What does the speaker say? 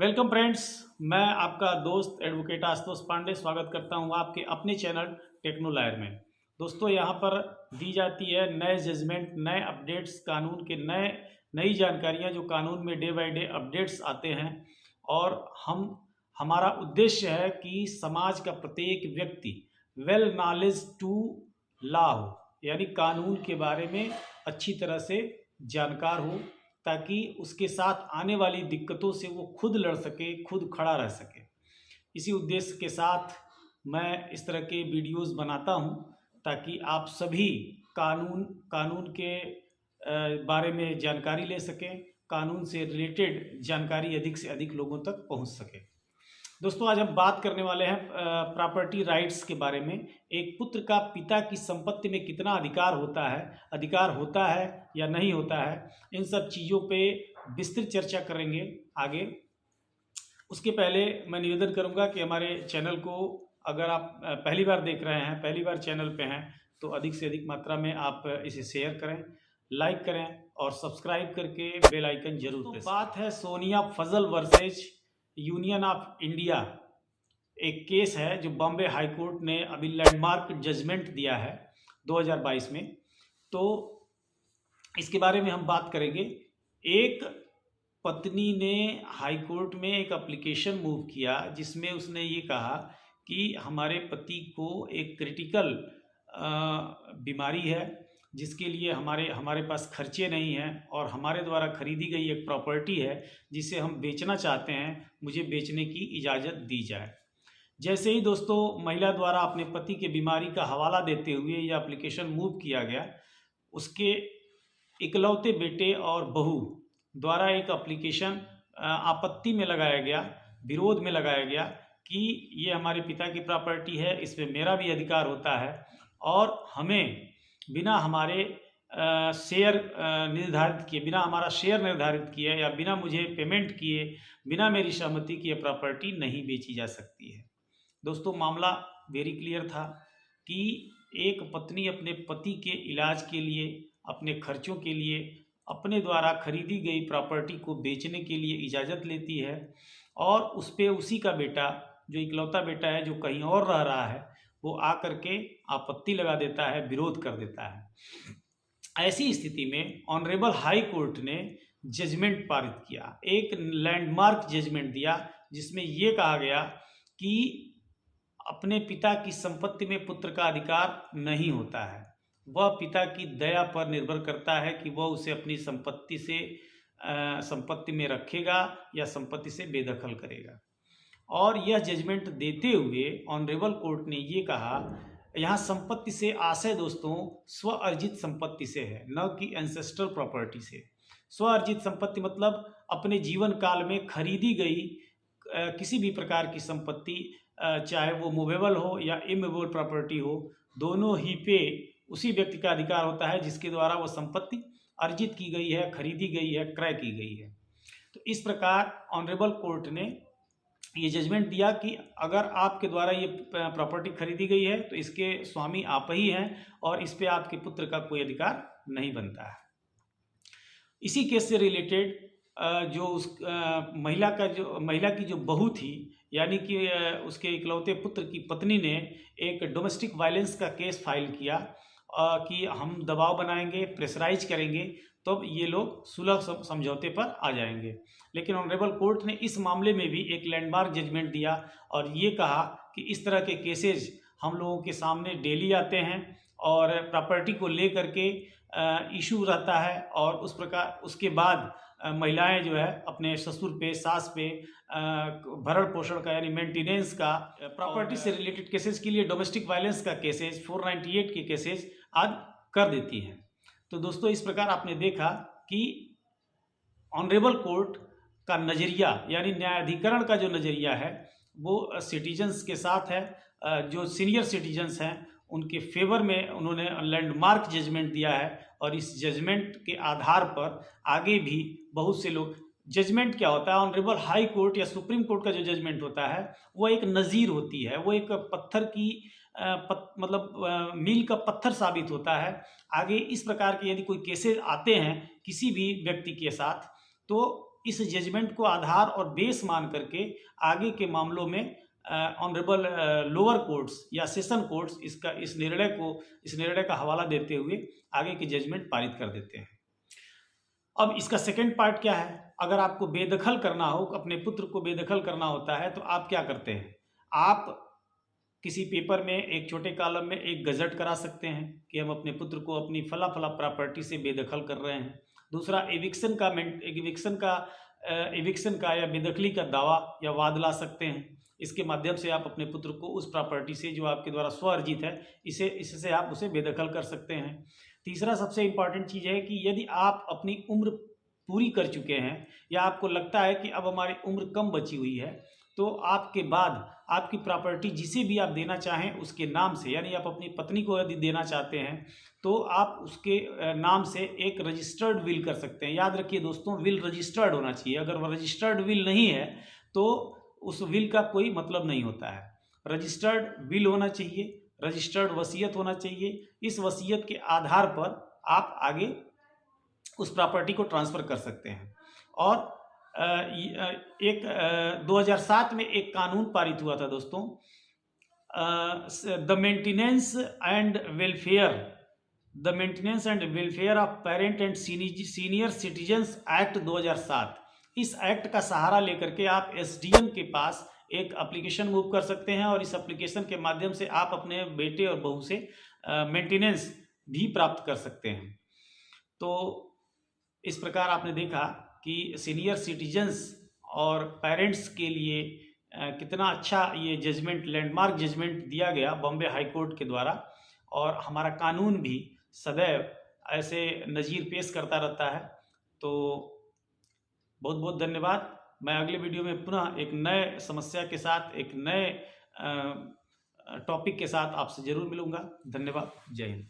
Welcome friends. मैं आपका दोस्त एडवोकेट आशुतोष पांडे स्वागत करता हूं आपके अपने चैनल टेक्नो लॉयर में। दोस्तों, यहां पर दी जाती है नए जजमेंट, नए अपडेट्स, कानून के नई जानकारियां जो कानून में डे बाय डे अपडेट्स आते हैं। और हमारा उद्देश्य है कि समाज का प्रत्येक व्यक्ति वेल नॉलेज टू लॉ हो, यानी कानून के बारे में अच्छी तरह से जानकार हो, ताकि उसके साथ आने वाली दिक्कतों से वो खुद लड़ सके, खुद खड़ा रह सके। इसी उद्देश्य के साथ मैं इस तरह के वीडियोस बनाता हूं, ताकि आप सभी कानून कानून के बारे में जानकारी ले सकें, कानून से रिलेटेड जानकारी अधिक से अधिक लोगों तक पहुंच सके। दोस्तों, आज हम बात करने वाले हैं प्रॉपर्टी राइट्स के बारे में। एक पुत्र का पिता की संपत्ति में कितना अधिकार होता है या नहीं होता है, इन सब चीज़ों पे विस्तृत चर्चा करेंगे आगे। उसके पहले मैं निवेदन करूंगा कि हमारे चैनल को अगर आप पहली बार देख रहे हैं, पहली बार चैनल पे हैं, तो अधिक से अधिक मात्रा में आप इसे शेयर करें, लाइक करें और सब्सक्राइब करके बेल आइकन जरूर प्रेस। बात है सोनिया फजल वर्सेज यूनियन ऑफ इंडिया। एक केस है जो बॉम्बे हाई कोर्ट ने अभी लैंडमार्क जजमेंट दिया है 2022 में। तो इसके बारे में हम बात करेंगे। एक पत्नी ने हाई कोर्ट में एक एप्लीकेशन मूव किया, जिसमें उसने ये कहा कि हमारे पति को एक क्रिटिकल बीमारी है, जिसके लिए हमारे पास खर्चे नहीं हैं, और हमारे द्वारा खरीदी गई एक प्रॉपर्टी है जिसे हम बेचना चाहते हैं, मुझे बेचने की इजाज़त दी जाए। जैसे ही दोस्तों महिला द्वारा अपने पति के बीमारी का हवाला देते हुए यह एप्लीकेशन मूव किया गया, उसके इकलौते बेटे और बहू द्वारा एक एप्लीकेशन आपत्ति में लगाया गया, विरोध में लगाया गया कि ये हमारे पिता की प्रॉपर्टी है, इसमें मेरा भी अधिकार होता है, और हमें बिना हमारे शेयर निर्धारित किए, बिना हमारा शेयर निर्धारित किए या बिना मुझे पेमेंट किए, बिना मेरी सहमति की प्रॉपर्टी नहीं बेची जा सकती है। दोस्तों, मामला वेरी क्लियर था कि एक पत्नी अपने पति के इलाज के लिए, अपने खर्चों के लिए अपने द्वारा खरीदी गई प्रॉपर्टी को बेचने के लिए इजाज़त लेती है, और उस पर उसी का बेटा, जो इकलौता बेटा है, जो कहीं और रह रहा है, वो आकर के आपत्ति लगा देता है, विरोध कर देता है। ऐसी स्थिति में ऑनरेबल हाई कोर्ट ने जजमेंट पारित किया, एक लैंडमार्क जजमेंट दिया, जिसमें ये कहा गया कि अपने पिता की संपत्ति में पुत्र का अधिकार नहीं होता है। वह पिता की दया पर निर्भर करता है कि वह उसे अपनी संपत्ति में रखेगा या संपत्ति से बेदखल करेगा। और यह जजमेंट देते हुए ऑनरेबल कोर्ट ने ये कहा, यहाँ संपत्ति से आशय दोस्तों स्व अर्जित संपत्ति से है, न कि एंसेस्ट्रल प्रॉपर्टी से। स्व अर्जित संपत्ति मतलब अपने जीवन काल में खरीदी गई किसी भी प्रकार की संपत्ति, चाहे वो मूवेबल हो या इमूवेबल प्रॉपर्टी हो, दोनों ही पे उसी व्यक्ति का अधिकार होता है जिसके द्वारा वो संपत्ति अर्जित की गई है, खरीदी गई है, क्रय की गई है। तो इस प्रकार ऑनरेबल कोर्ट ने ये जजमेंट दिया कि अगर आपके द्वारा ये प्रॉपर्टी खरीदी गई है तो इसके स्वामी आप ही हैं, और इस पे आपके पुत्र का कोई अधिकार नहीं बनता है। इसी केस से रिलेटेड जो उस महिला की जो बहू थी, यानी कि उसके इकलौते पुत्र की पत्नी ने एक डोमेस्टिक वायलेंस का केस फाइल किया कि हम दबाव बनाएंगे, प्रेशराइज करेंगे, तो ये लोग सुलह समझौते पर आ जाएंगे। लेकिन ऑनरेबल कोर्ट ने इस मामले में भी एक लैंडमार्क जजमेंट दिया और ये कहा कि इस तरह के केसेस हम लोगों के सामने डेली आते हैं, और प्रॉपर्टी को ले करके इशू रहता है, और उस प्रकार उसके बाद महिलाएं जो है अपने ससुर पे, सास पे भरण पोषण का, यानी मेंटेनेंस का, प्रॉपर्टी से रिलेटेड केसेस के लिए डोमेस्टिक वायलेंस का केसेस, 498 के केसेस आज कर देती हैं। तो दोस्तों, इस प्रकार आपने देखा कि ऑनरेबल कोर्ट का नज़रिया, यानी न्यायाधिकरण का जो नज़रिया है, वो सिटीजन्स के साथ है। जो सीनियर सिटीजन्स हैं उनके फेवर में उन्होंने लैंडमार्क जजमेंट दिया है, और इस जजमेंट के आधार पर आगे भी बहुत से लोग, जजमेंट क्या होता है, ऑनरेबल हाई कोर्ट या सुप्रीम कोर्ट का जो जजमेंट होता है वो एक नज़ीर होती है, वो एक पत्थर की मील का पत्थर साबित होता है। आगे इस प्रकार के यदि कोई केसेस आते हैं किसी भी व्यक्ति के साथ, तो इस जजमेंट को आधार और बेस मान करके आगे के मामलों में ऑनरेबल लोअर कोर्ट्स या सेशन कोर्ट्स इस निर्णय का हवाला देते हुए आगे की जजमेंट पारित कर देते हैं। अब इसका सेकंड पार्ट क्या है? अगर आपको बेदखल करना हो, अपने पुत्र को बेदखल करना होता है, तो आप क्या करते हैं? आप किसी पेपर में एक छोटे कॉलम में एक गजट करा सकते हैं कि हम अपने पुत्र को अपनी फला फला प्रॉपर्टी से बेदखल कर रहे हैं। दूसरा, एविक्शन का या बेदखली का दावा या वाद ला सकते हैं। इसके माध्यम से आप अपने पुत्र को उस प्रॉपर्टी से जो आपके द्वारा स्वअर्जित है इससे आप उसे बेदखल कर सकते हैं। तीसरा सबसे इम्पॉर्टेंट चीज़ है कि यदि आप अपनी उम्र पूरी कर चुके हैं या आपको लगता है कि अब हमारी उम्र कम बची हुई है, तो आपके बाद आपकी प्रॉपर्टी जिसे भी आप देना चाहें उसके नाम से, यानी आप अपनी पत्नी को यदि देना चाहते हैं तो आप उसके नाम से एक रजिस्टर्ड विल कर सकते हैं। याद रखिए दोस्तों, विल रजिस्टर्ड होना चाहिए। अगर वह रजिस्टर्ड विल नहीं है तो उस विल का कोई मतलब नहीं होता है। रजिस्टर्ड विल होना चाहिए, रजिस्टर्ड वसीयत होना चाहिए। इस वसीयत के आधार पर आप आगे उस प्रॉपर्टी को ट्रांसफ़र कर सकते हैं। और 2007 में एक कानून पारित हुआ था दोस्तों, the maintenance and welfare of parent and senior citizens act 2007। इस एक्ट का सहारा लेकर के आप एसडीएम के पास एक एप्लीकेशन मूव कर सकते हैं और इस एप्लीकेशन के माध्यम से आप अपने बेटे और बहू से मेंटेनेंस भी प्राप्त कर सकते हैं। तो इस प्रकार आपने देखा कि सीनियर सिटीजन्स और पेरेंट्स के लिए कितना अच्छा ये जजमेंट, लैंडमार्क जजमेंट दिया गया बॉम्बे हाई कोर्ट के द्वारा। और हमारा कानून भी सदैव ऐसे नज़ीर पेश करता रहता है। तो बहुत बहुत धन्यवाद। मैं अगले वीडियो में पुनः एक नए समस्या के साथ, एक नए टॉपिक के साथ आपसे ज़रूर मिलूँगा। धन्यवाद। जय हिंद।